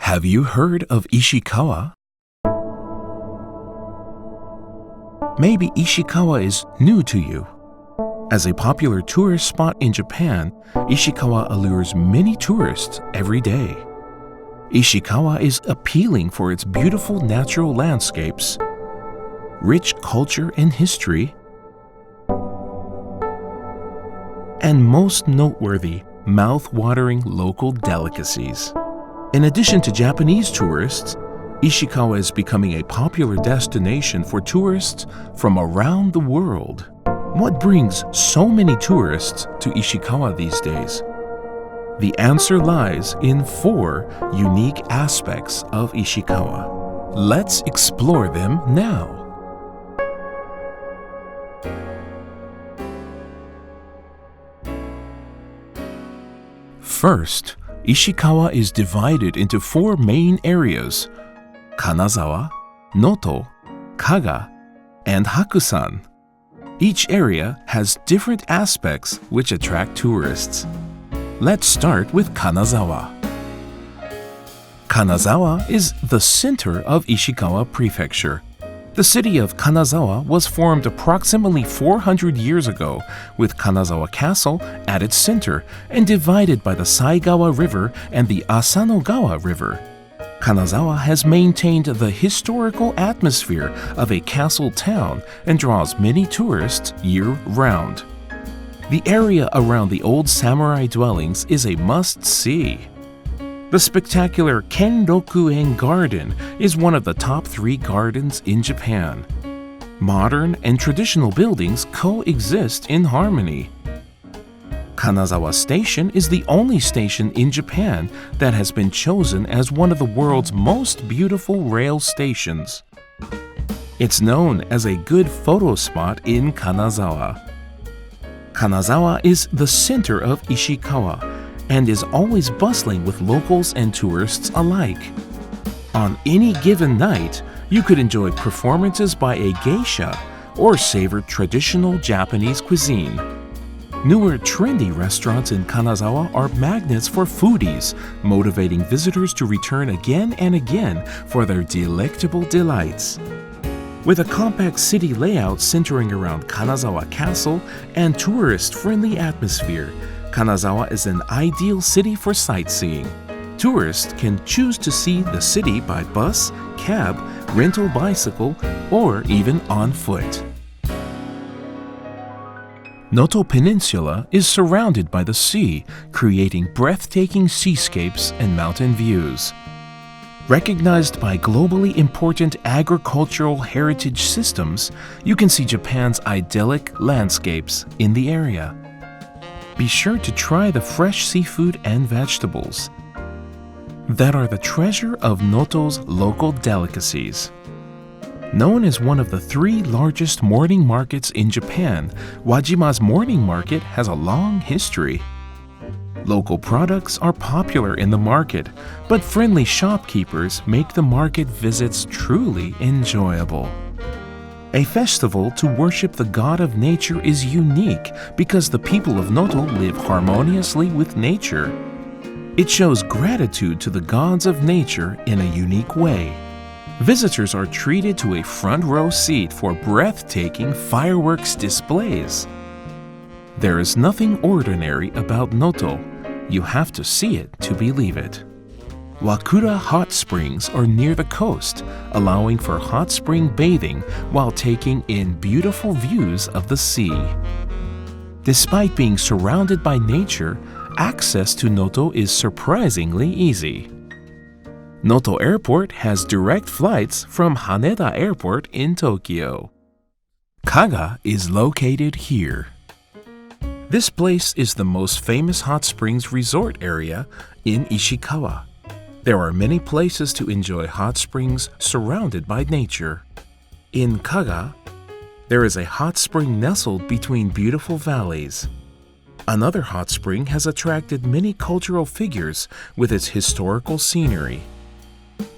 Have you heard of Ishikawa? Maybe Ishikawa is new to you. As a popular tourist spot in Japan, Ishikawa allures many tourists every day. Ishikawa is appealing for its beautiful natural landscapes, rich culture and history, and most noteworthy, mouth-watering local delicacies. In addition to Japanese tourists, Ishikawa is becoming a popular destination for tourists from around the world. What brings so many tourists to Ishikawa these days? The answer lies in 4 unique aspects of Ishikawa. Let's explore them now. First, Ishikawa is divided into 4 main areas: Kanazawa, Noto, Kaga, and Hakusan. Each area has different aspects which attract tourists. Let's start with Kanazawa. Kanazawa is the center of Ishikawa Prefecture. The city of Kanazawa was formed approximately 400 years ago, with Kanazawa Castle at its center and divided by the Saigawa River and the Asanogawa River. Kanazawa has maintained the historical atmosphere of a castle town and draws many tourists year-round. The area around the old samurai dwellings is a must-see. The spectacular Kenrokuen Garden is one of the top 3 gardens in Japan. Modern and traditional buildings coexist in harmony. Kanazawa Station is the only station in Japan that has been chosen as one of the world's most beautiful rail stations. It's known as a good photo spot in Kanazawa. Kanazawa is the center of Ishikawa and is always bustling with locals and tourists alike. On any given night, you could enjoy performances by a geisha or savor traditional Japanese cuisine. Newer trendy restaurants in Kanazawa are magnets for foodies, motivating visitors to return again and again for their delectable delights. With a compact city layout centering around Kanazawa Castle and tourist-friendly atmosphere, Kanazawa is an ideal city for sightseeing. Tourists can choose to see the city by bus, cab, rental bicycle, or even on foot. Noto Peninsula is surrounded by the sea, creating breathtaking seascapes and mountain views. Recognized by globally important agricultural heritage systems, you can see Japan's idyllic landscapes in the area. Be sure to try the fresh seafood and vegetables that are the treasure of Noto's local delicacies. Known as one of the 3 largest morning markets in Japan, Wajima's morning market has a long history. Local products are popular in the market, but friendly shopkeepers make the market visits truly enjoyable. A festival to worship the god of nature is unique because the people of Noto live harmoniously with nature. It shows gratitude to the gods of nature in a unique way. Visitors are treated to a front row seat for breathtaking fireworks displays. There is nothing ordinary about Noto. You have to see it to believe it. Wakura hot springs are near the coast, allowing for hot spring bathing while taking in beautiful views of the sea. Despite being surrounded by nature, access to Noto is surprisingly easy. Noto Airport has direct flights from Haneda Airport in Tokyo. Kaga is located here. This place is the most famous hot springs resort area in Ishikawa. There are many places to enjoy hot springs surrounded by nature. In Kaga, there is a hot spring nestled between beautiful valleys. Another hot spring has attracted many cultural figures with its historical scenery.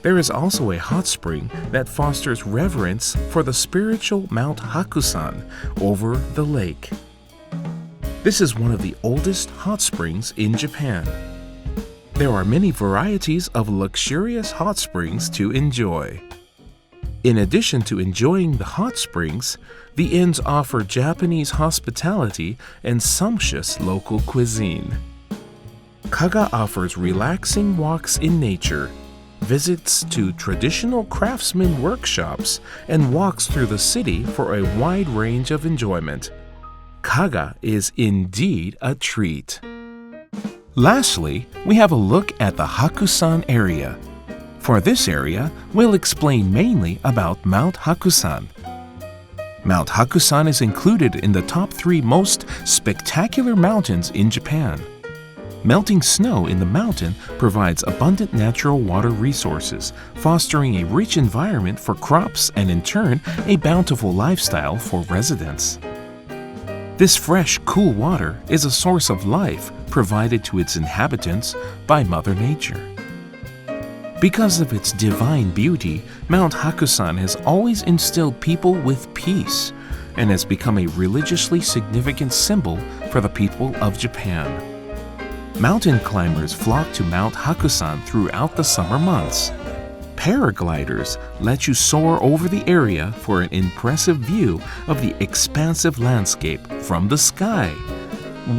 There is also a hot spring that fosters reverence for the spiritual Mount Hakusan over the lake. This is one of the oldest hot springs in Japan. There are many varieties of luxurious hot springs to enjoy. In addition to enjoying the hot springs, the inns offer Japanese hospitality and sumptuous local cuisine. Kaga offers relaxing walks in nature, visits to traditional craftsman workshops, and walks through the city for a wide range of enjoyment. Kaga is indeed a treat. Lastly, we have a look at the Hakusan area. For this area, we'll explain mainly about Mount Hakusan. Mount Hakusan is included in the top 3 most spectacular mountains in Japan. Melting snow in the mountain provides abundant natural water resources, fostering a rich environment for crops and in turn, a bountiful lifestyle for residents. This fresh, cool water is a source of life provided to its inhabitants by Mother Nature. Because of its divine beauty, Mount Hakusan has always instilled people with peace and has become a religiously significant symbol for the people of Japan. Mountain climbers flock to Mount Hakusan throughout the summer months. Paragliders let you soar over the area for an impressive view of the expansive landscape from the sky.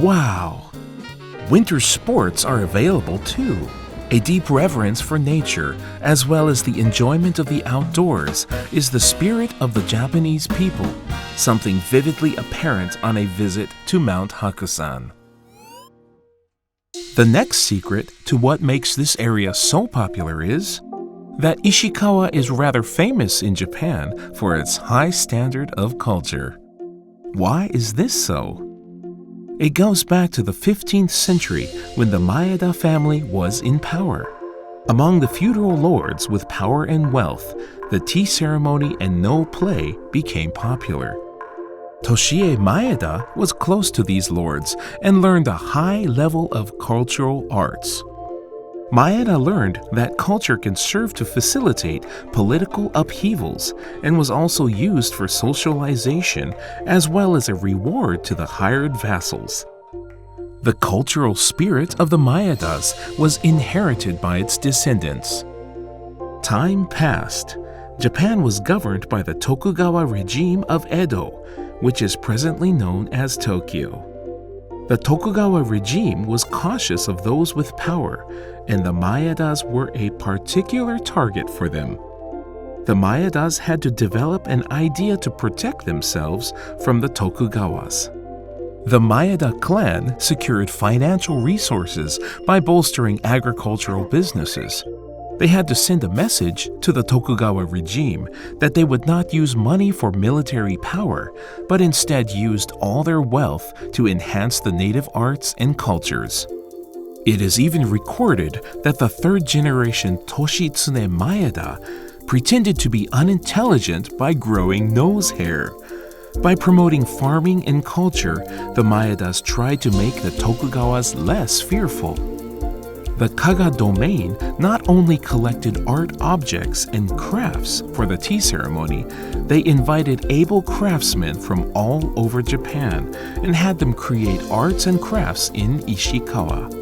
Wow! Winter sports are available too. A deep reverence for nature, as well as the enjoyment of the outdoors, is the spirit of the Japanese people, something vividly apparent on a visit to Mount Hakusan. The next secret to what makes this area so popular is that Ishikawa is rather famous in Japan for its high standard of culture. Why is this so? It goes back to the 15th century when the Maeda family was in power. Among the feudal lords with power and wealth, the tea ceremony and no play became popular. Toshie Maeda was close to these lords and learned a high level of cultural arts. Maeda learned that culture can serve to facilitate political upheavals and was also used for socialization as well as a reward to the hired vassals. The cultural spirit of the Maedas was inherited by its descendants. Time passed. Japan was governed by the Tokugawa regime of Edo, which is presently known as Tokyo. The Tokugawa regime was cautious of those with power, and the Maedas were a particular target for them. The Maedas had to develop an idea to protect themselves from the Tokugawas. The Maeda clan secured financial resources by bolstering agricultural businesses. They had to send a message to the Tokugawa regime that they would not use money for military power, but instead used all their wealth to enhance the native arts and cultures. It is even recorded that the third generation Toshitsune Maeda pretended to be unintelligent by growing nose hair. By promoting farming and culture, the Maedas tried to make the Tokugawas less fearful. The Kaga domain not only collected art objects and crafts for the tea ceremony, they invited able craftsmen from all over Japan and had them create arts and crafts in Ishikawa.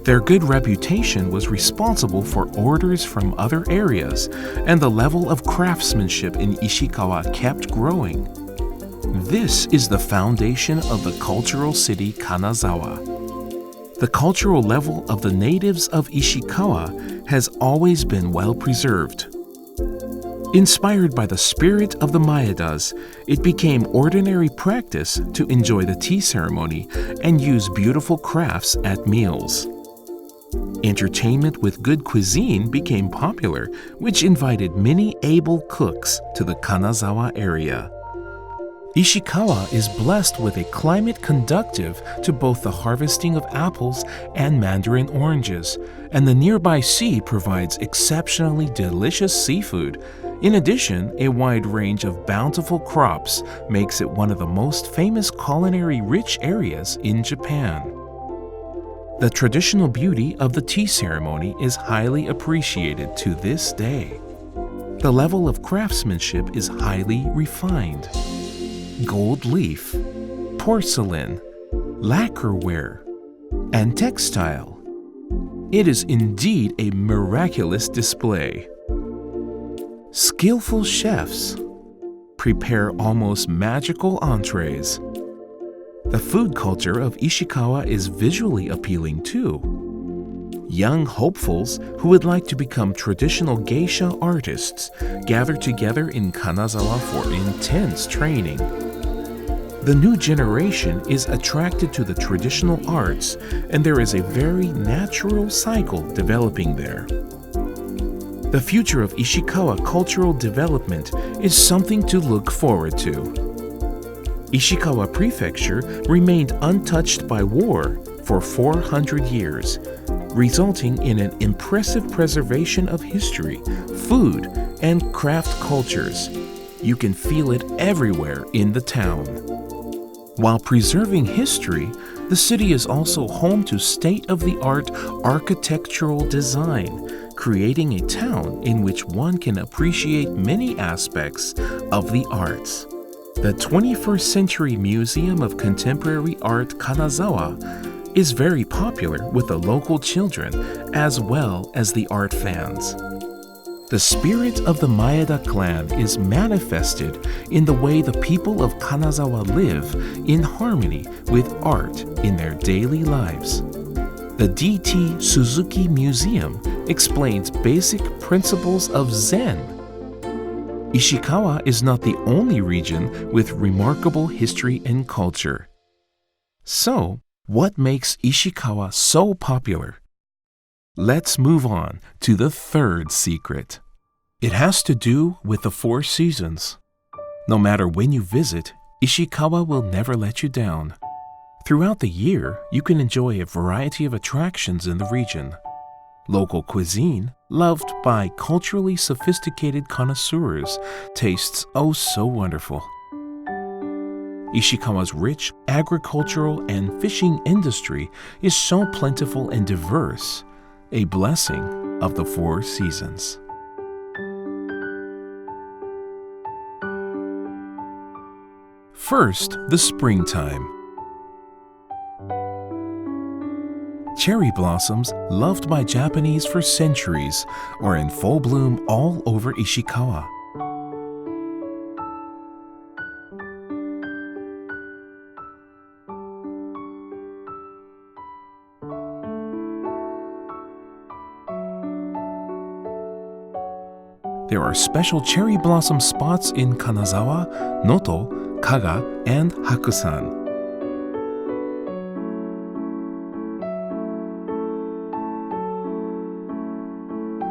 Their good reputation was responsible for orders from other areas, and the level of craftsmanship in Ishikawa kept growing. This is the foundation of the cultural city Kanazawa. The cultural level of the natives of Ishikawa has always been well preserved. Inspired by the spirit of the Maedas, it became ordinary practice to enjoy the tea ceremony and use beautiful crafts at meals. Entertainment with good cuisine became popular, which invited many able cooks to the Kanazawa area. Ishikawa is blessed with a climate conducive to both the harvesting of apples and mandarin oranges, and the nearby sea provides exceptionally delicious seafood. In addition, a wide range of bountiful crops makes it one of the most famous culinary-rich areas in Japan. The traditional beauty of the tea ceremony is highly appreciated to this day. The level of craftsmanship is highly refined. Gold leaf, porcelain, lacquerware, and textile. It is indeed a miraculous display. Skillful chefs prepare almost magical entrees. The food culture of Ishikawa is visually appealing too. Young hopefuls who would like to become traditional geisha artists gather together in Kanazawa for intense training. The new generation is attracted to the traditional arts, and there is a very natural cycle developing there. The future of Ishikawa cultural development is something to look forward to. Ishikawa Prefecture remained untouched by war for 400 years, resulting in an impressive preservation of history, food, and craft cultures. You can feel it everywhere in the town. While preserving history, the city is also home to state-of-the-art architectural design, creating a town in which one can appreciate many aspects of the arts. The 21st Century Museum of Contemporary Art Kanazawa is very popular with the local children as well as the art fans. The spirit of the Maeda clan is manifested in the way the people of Kanazawa live in harmony with art in their daily lives. The D.T. Suzuki Museum explains basic principles of Zen. Ishikawa is not the only region with remarkable history and culture. So, what makes Ishikawa so popular? Let's move on to the third secret. It has to do with the 4 seasons. No matter when you visit, Ishikawa will never let you down. Throughout the year, you can enjoy a variety of attractions in the region. Local cuisine, loved by culturally sophisticated connoisseurs, tastes oh so wonderful. Ishikawa's rich agricultural and fishing industry is so plentiful and diverse, a blessing of the 4 seasons. First, the springtime. Cherry blossoms, loved by Japanese for centuries, are in full bloom all over Ishikawa. There are special cherry blossom spots in Kanazawa, Noto, Kaga, and Hakusan.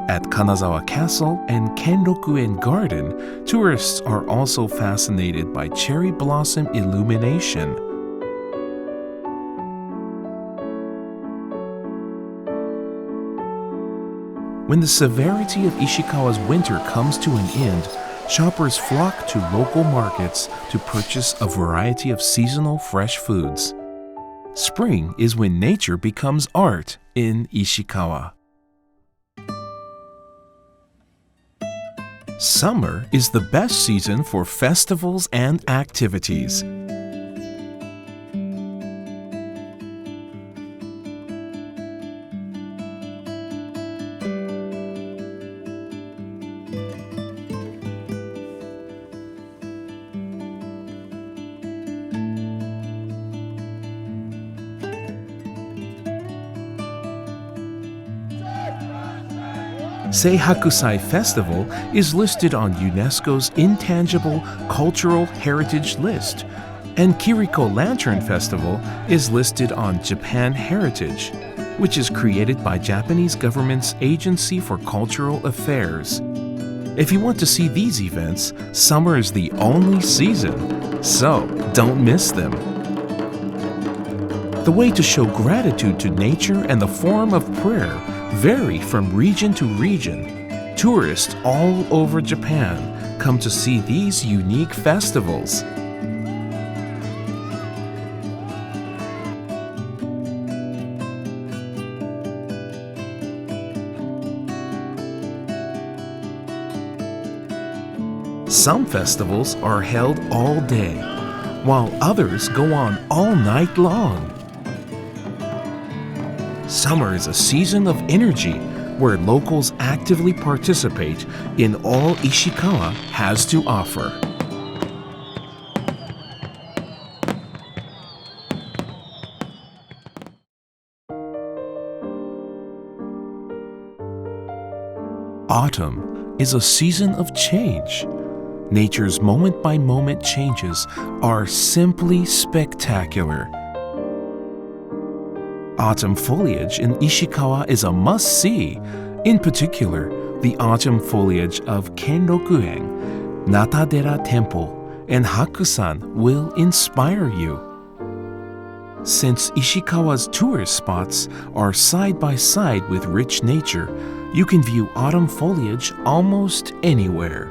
At Kanazawa Castle and Kenrokuen Garden, tourists are also fascinated by cherry blossom illumination. When the severity of Ishikawa's winter comes to an end, shoppers flock to local markets to purchase a variety of seasonal fresh foods. Spring is when nature becomes art in Ishikawa. Summer is the best season for festivals and activities. Seihakusai Festival is listed on UNESCO's Intangible Cultural Heritage List, and Kiriko Lantern Festival is listed on Japan Heritage, which is created by Japanese government's Agency for Cultural Affairs. If you want to see these events, summer is the only season, so don't miss them. The way to show gratitude to nature and the form of prayer vary from region to region. Tourists all over Japan come to see these unique festivals. Some festivals are held all day, while others go on all night long. Summer is a season of energy where locals actively participate in all Ishikawa has to offer. Autumn is a season of change. Nature's moment-by-moment changes are simply spectacular. Autumn foliage in Ishikawa is a must-see. In particular, the autumn foliage of Kenroku-en, Natadera Temple, and Hakusan will inspire you. Since Ishikawa's tourist spots are side by side with rich nature, you can view autumn foliage almost anywhere.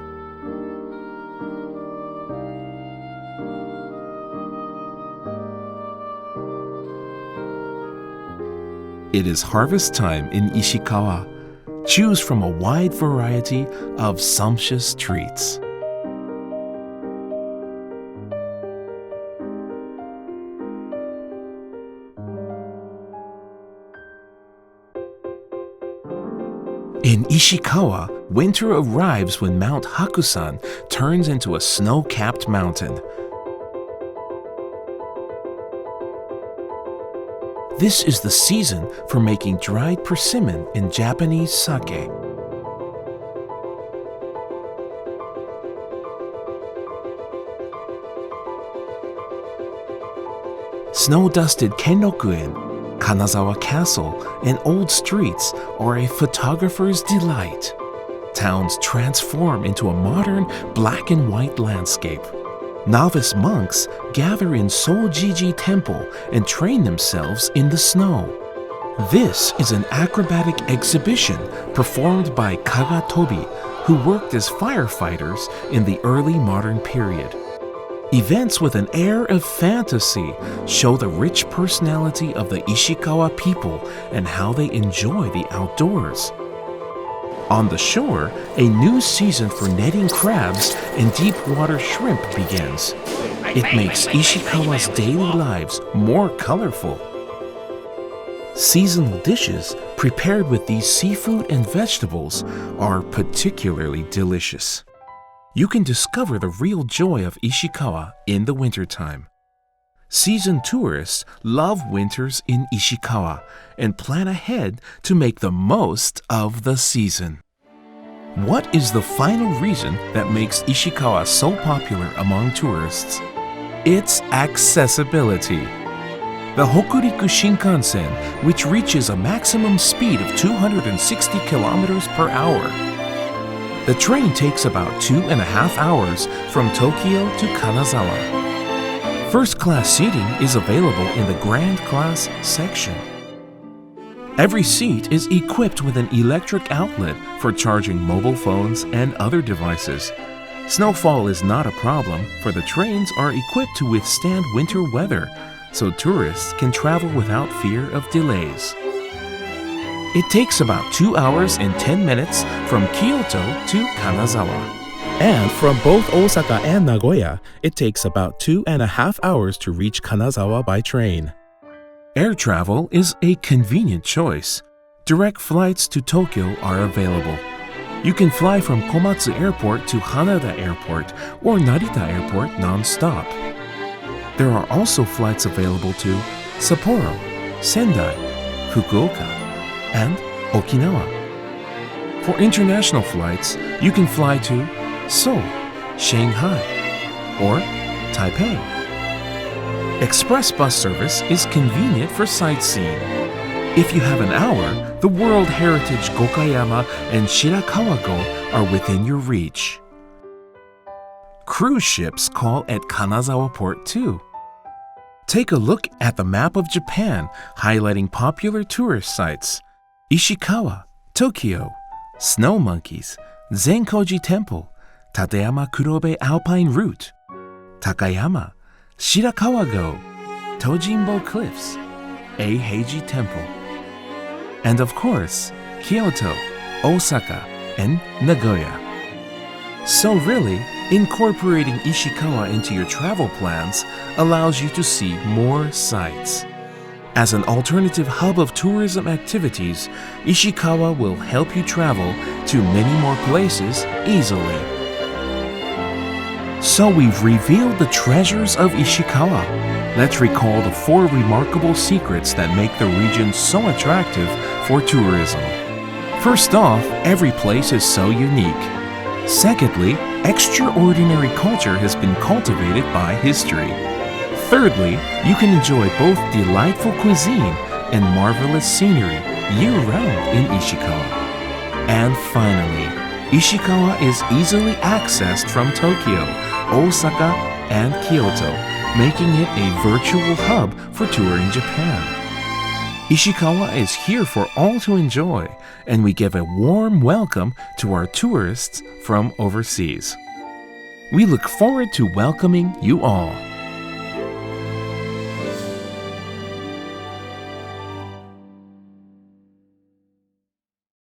It is harvest time in Ishikawa. Choose from a wide variety of sumptuous treats. In Ishikawa, winter arrives when Mount Hakusan turns into a snow-capped mountain. This is the season for making dried persimmon and Japanese sake. Snow-dusted Kenroku-en, Kanazawa Castle, and old streets are a photographer's delight. Towns transform into a modern black and white landscape. Novice monks gather in Sojiji Temple and train themselves in the snow. This is an acrobatic exhibition performed by Kagatobi, who worked as firefighters in the early modern period. Events with an air of fantasy show the rich personality of the Ishikawa people and how they enjoy the outdoors. On the shore, a new season for netting crabs and deep water shrimp begins. It makes Ishikawa's daily lives more colorful. Seasonal dishes prepared with these seafood and vegetables are particularly delicious. You can discover the real joy of Ishikawa in the wintertime. Season tourists love winters in Ishikawa and plan ahead to make the most of the season. What is the final reason that makes Ishikawa so popular among tourists? It's accessibility. The Hokuriku Shinkansen, which reaches a maximum speed of 260 kilometers per hour. The train takes about 2.5 hours from Tokyo to Kanazawa. First-class seating is available in the Grand Class section. Every seat is equipped with an electric outlet for charging mobile phones and other devices. Snowfall is not a problem, for the trains are equipped to withstand winter weather, so tourists can travel without fear of delays. It takes about 2 hours and 10 minutes from Kyoto to Kanazawa. And from both Osaka and Nagoya, it takes about 2.5 hours to reach Kanazawa by train. Air travel is a convenient choice. Direct flights to Tokyo are available. You can fly from Komatsu Airport to Haneda Airport or Narita Airport non-stop. There are also flights available to Sapporo, Sendai, Fukuoka, and Okinawa. For international flights, you can fly to Seoul, Shanghai, or Taipei. Express bus service is convenient for sightseeing. If you have an hour, the World Heritage Gokayama and Shirakawa-go are within your reach. Cruise ships call at Kanazawa Port too. Take a look at the map of Japan, highlighting popular tourist sites. Ishikawa, Tokyo, Snow Monkeys, Zenkoji Temple, Tateyama Kurobe Alpine Route, Takayama, Shirakawa-go, Tojinbo Cliffs, Eiheiji Temple, and of course, Kyoto, Osaka, and Nagoya. So really, incorporating Ishikawa into your travel plans allows you to see more sights. As an alternative hub of tourism activities, Ishikawa will help you travel to many more places easily. So we've revealed the treasures of Ishikawa. Let's recall the 4 remarkable secrets that make the region so attractive for tourism. First off, every place is so unique. Secondly, extraordinary culture has been cultivated by history. Thirdly, you can enjoy both delightful cuisine and marvelous scenery year-round in Ishikawa. And finally, Ishikawa is easily accessed from Tokyo, Osaka, and Kyoto, making it a virtual hub for touring Japan. Ishikawa is here for all to enjoy, and we give a warm welcome to our tourists from overseas. We look forward to welcoming you all.